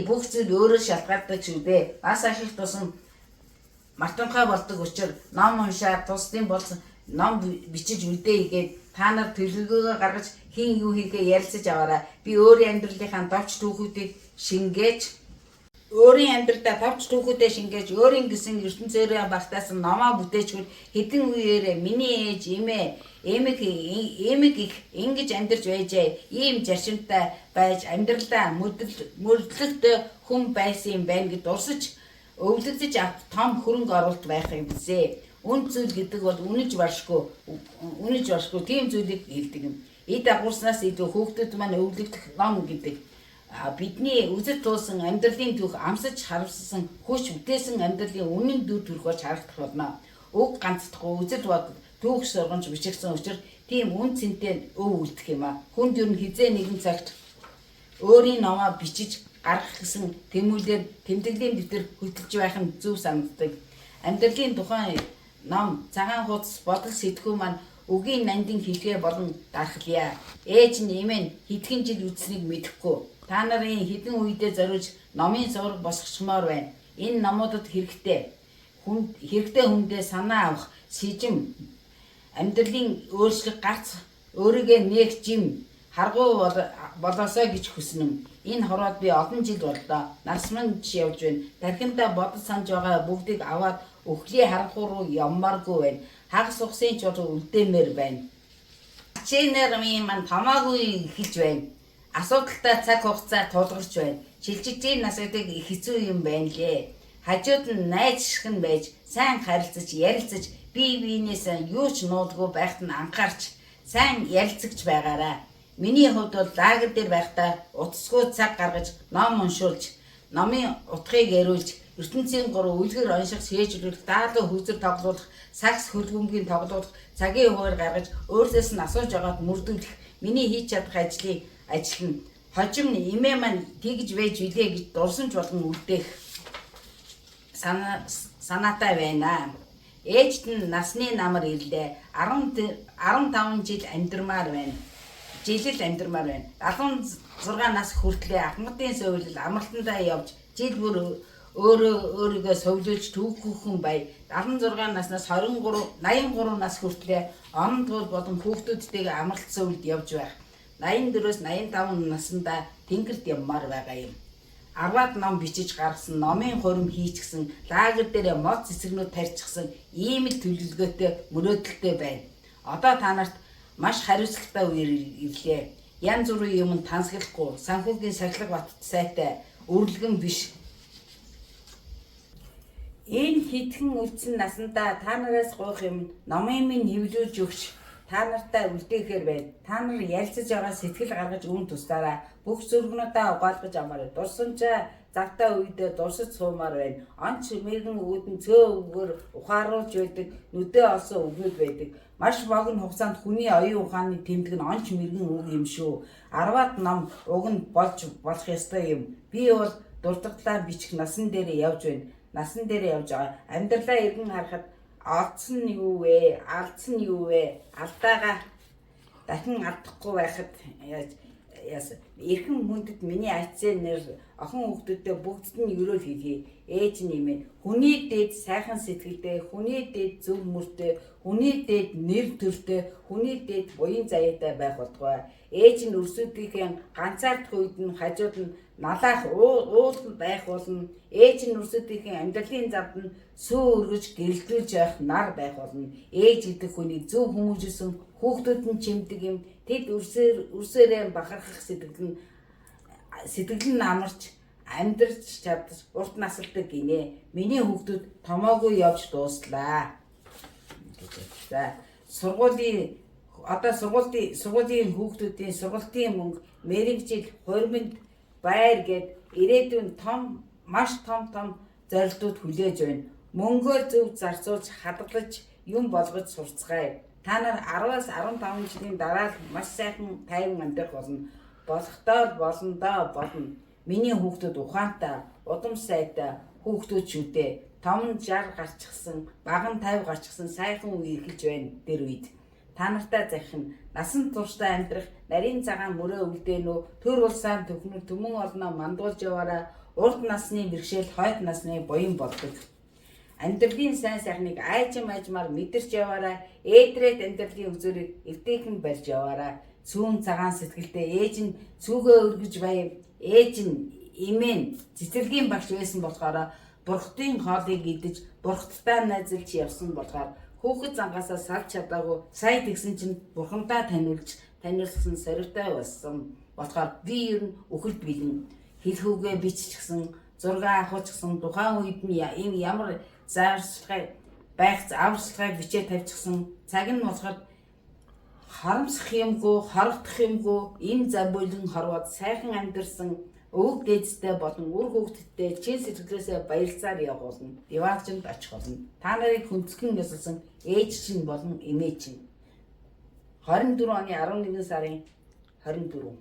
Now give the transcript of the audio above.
бүх зүйл өөрөө шалтгаалдаг шүү дээ. Бас ашиг тусан мартамхай болдог учраас ном уншаад тусдын болсон ном бичиж үлдээ игээд та нар төлөвлөгөөгөө гаргаж хийн юу хийхээ ярилцаж аваарай. Би өөрийн амьдралынхаа товч түүхүүдийг шингээж өөрийн амьдралдаа товч түүхүүдэд шингээж өөрийн гэсэн ертөнцөөрөө багтаасан номоо бүтээчгүй хэдэн үеэрээ миний ээж эмэг их ингэж амьдарч байжээ. Ийм зарчимтай байж амьдралдаа мөрлөлтөй хүн байсан юм байна гэд урсаж өвлөгдөж авт том хөрөнгө оруулалт байх юм бизээ. Үн зүйл гэдэг бол үнэж баршгүй тийм зүйлийг хэлдэг юм. Эд агуурснаас илүү хүүхдүүд маань өвлөгдөх ном гэдэг бидний үзэл туулсан амьдралын түүх амсаж харамссан хүч бүтээсэн амьдралын үнэн дүр төрх болж харагдах болно. Уг ганцдахгүй үзэл бодол түүх сургамж бичигдсэн учраас тийм үн цэнтэй өв үлдэх юм а. Хүнд ер нь хизээ нэгэн цагт өөрийн номоо бичиж гаргах гэсэн тэмүүлээр тэмдэглэлийн дэвтэр хөтлөж байх нь зөв санагддаг. Амьдралын тухайн ном цагаан хуудас бодол сэтгүү маань үгийн нандин хийхээ болон дархлаа. Ээж нь эмээ хэдхэн жил үдсэнийг мэдэхгүй. Та нарын хэдэн үедээ зориулж номын зураг босгочмоор байна. Энэ номуудад хэрэгтэй хүндээ санаа авах сэжим амьдралын өөрчлөлт гарц өөрийгөө нэг жим харгуу болоосоо гэж хүснэм. Энэ хороод би олон жил боллоо. Насманж явж байна. Тархиндаа бодол санаж байгаа бүгдийг аваад өхлийн харанхуй руу явмааргүй байна. Хагас ухсын чулуу үлдээмээр байна. Чинэр маань тамаагүй хэлж байна. Асуудалтай цаг хугацаа тулгарч байна. Шилжижийн насуудыг хэцүү юм байна лээ. Хажууд нь найз шиг нь байж сайн харилцаж ярилцаж бие биенээс юу ч нуулгүй байхад нь анхаарч сайн ярилцагч байгаарай. Миний хувьд бол лагер дээр байхдаа утасгүй цаг гаргаж ном уншуулж номын утгыг яриулж ертөнцийн 3 үлгэр онших шийдвэрлэх даалуу хүзэр тоглуулах сакс хөлбөмбөгийн тоглуулах цагийн хуваар гаргаж өөрөөс нь асууж байгаад мөрдүүлэх миний хийж чадах ажил нь хожим эмээ маань тэгж байж билээ гэж дурсамж болгон үлдээх санаатай байна. Ээжт нь насны намар ирлээ. 15 жил амьдрмаар байна. 76 нас хүртлээр ахмадын сувилал амралтандаа явж жил бүр өөрийгөө совлуулж түүхүүхэн бай. 76 наснаас 83 нас хүртлээр онон туул болон хүүхдүүдтэйгээ амралт сувилд явж байх. 84-өөс 85 наснда тэнгэрт явмаар байгаа юм. 10-аад ном бичиж гаргасан, номын хурим хийчихсэн, лагер дээр мод цэцэгнүүд тарьчихсан ийм л төлөвлөгөөтэй мөрөөдөлтэй байна. Одоо та нарт маш хариуцлагатай үеэр ирлээ. Янз бүрийн юмд тансаглахгүй, санхүүгийн сахилга бат сайтай өрлөгөн биш. Энэ хэдхэн үлдсэн насандаа та нараас гуйх юм номын минь хэвлүүлж өгч та нартай үлдээхээр байна. Та нар ялцаж байгаа сэтгэл гаргаж үүн тусдаараа бүх зүрхнүүдээ угаалгаж амаарай. Дурсамжаа завтай үедээ дурсаж суумаар байна. Онч мэрэгэн үүдэн цөө өгөр ухааруулж байдаг, нүдээ олсон өгнүүд байдаг. Маш богино хугацаанд хүний оюун ухааны тэмдэг нь онч мэрэгэн үг юм шүү. 10-аад ном уг нь болж болох ёстой юм. Би бол дуртагдлаа бичих насан дээр явж байна. Насан дээр явж байгаа. Амьдралаа эргэн харахад алдсан нь юу вэ? Алдсан нь юу вэ? Алдаагаа дахин алдахгүй байхад эрхэм хүндэд миний айцсан нэр охин хүүхдүүдтэй бүгдд нь өрөөл хийлээ. Ээж нэмээ. Хүний дээд сайхан сэтгэлтэй, хүний дээд зөв мөртэй, хүний дээд нэр төртэй, хүний дээд буян заяатай байх болтугай. Ээж нь өрсөлдийнхээ ганцаардах үед нь хажууд нь налаах уул байх болно. Ээж нь өрсөлдийнхээ амьдралын завд нь сүү өргөж гэрэлтүүлж байх нар байх болно. Ээж гэдэг хүний зөв хүмүүжүүлсэн хүүхдүүд нь чимдэг юм. Тэд үрсээрээ бахархах сэтгэл нь амарч амьдарч чадж урт насалдаг гинэ. Миний хүүхдүүд томоогүй явж дууслаа. За сургуулийн хүүхдүүдийн сургалтын мөнгө мэрэгжил хуримд байр гэд ирээдүйн маш том зорилтууд хүлээж байна. Мөнгөөр зөв зарцуулж хадгалж юм болгож сурцгаая. Та нар 10-аас 15 жилийн дараа маш сайхан тайван амьдрах болно. Болохдоо болно. Миний хүүхдүүд ухаантай, удам сайтай хүүхдүүд шүү дээ. Том нь 60 гарчихсан, бага нь 50 гарчихсан сайхан үе эхэлж байна тэр үед. та нартай захих нь насан туршдаа амьдрах нарийн цагаан мөрөө үлдээнүү төр улсаан төхнөр төмөн олноо мандуулж яваараа урд насны бэрхшээл хойд насны буян болдог. Амьдралын сайн сайхныг айжмаар мэдэрч яваараа ээдрээд амьдралын үзүүрийг эвтэйхэн барьж яваараа цүүн цагаан сэтгэлдээ ээж нь цүүгээ өргөж баяв ээж нь имэн цэцэрлэгийн багш байсан болохоор бурхтын хоолыг идэж бурхттай найзалж явсан болохоор хүүхэд зангаасаа салж чадаагүй сая тэгсэн чинь бурхандаа таниулсан соригтой болсон болохоор би ер нь үхэлд бэлэн хэлхүүгээ биччихсэн зураг авахчихсан тухайн үед нь ийм ямар зааварчилгай байх аварчилгааг бичээ тавьчихсан цаг нь болохоор харамсах юмгүй хорогдох юмгүй им забуйлан хорвоод сайхан амьдэрсэн өвөг дээдтэй болон үр хүүхэдтэй чин сэтгэлээсээ баярлцаар явуулна. Диваачнд очих болно. Та нарыг хүндэтгэн ёсолсон ээж чинь болон эмээ чинь 24 оны 11 сарын 24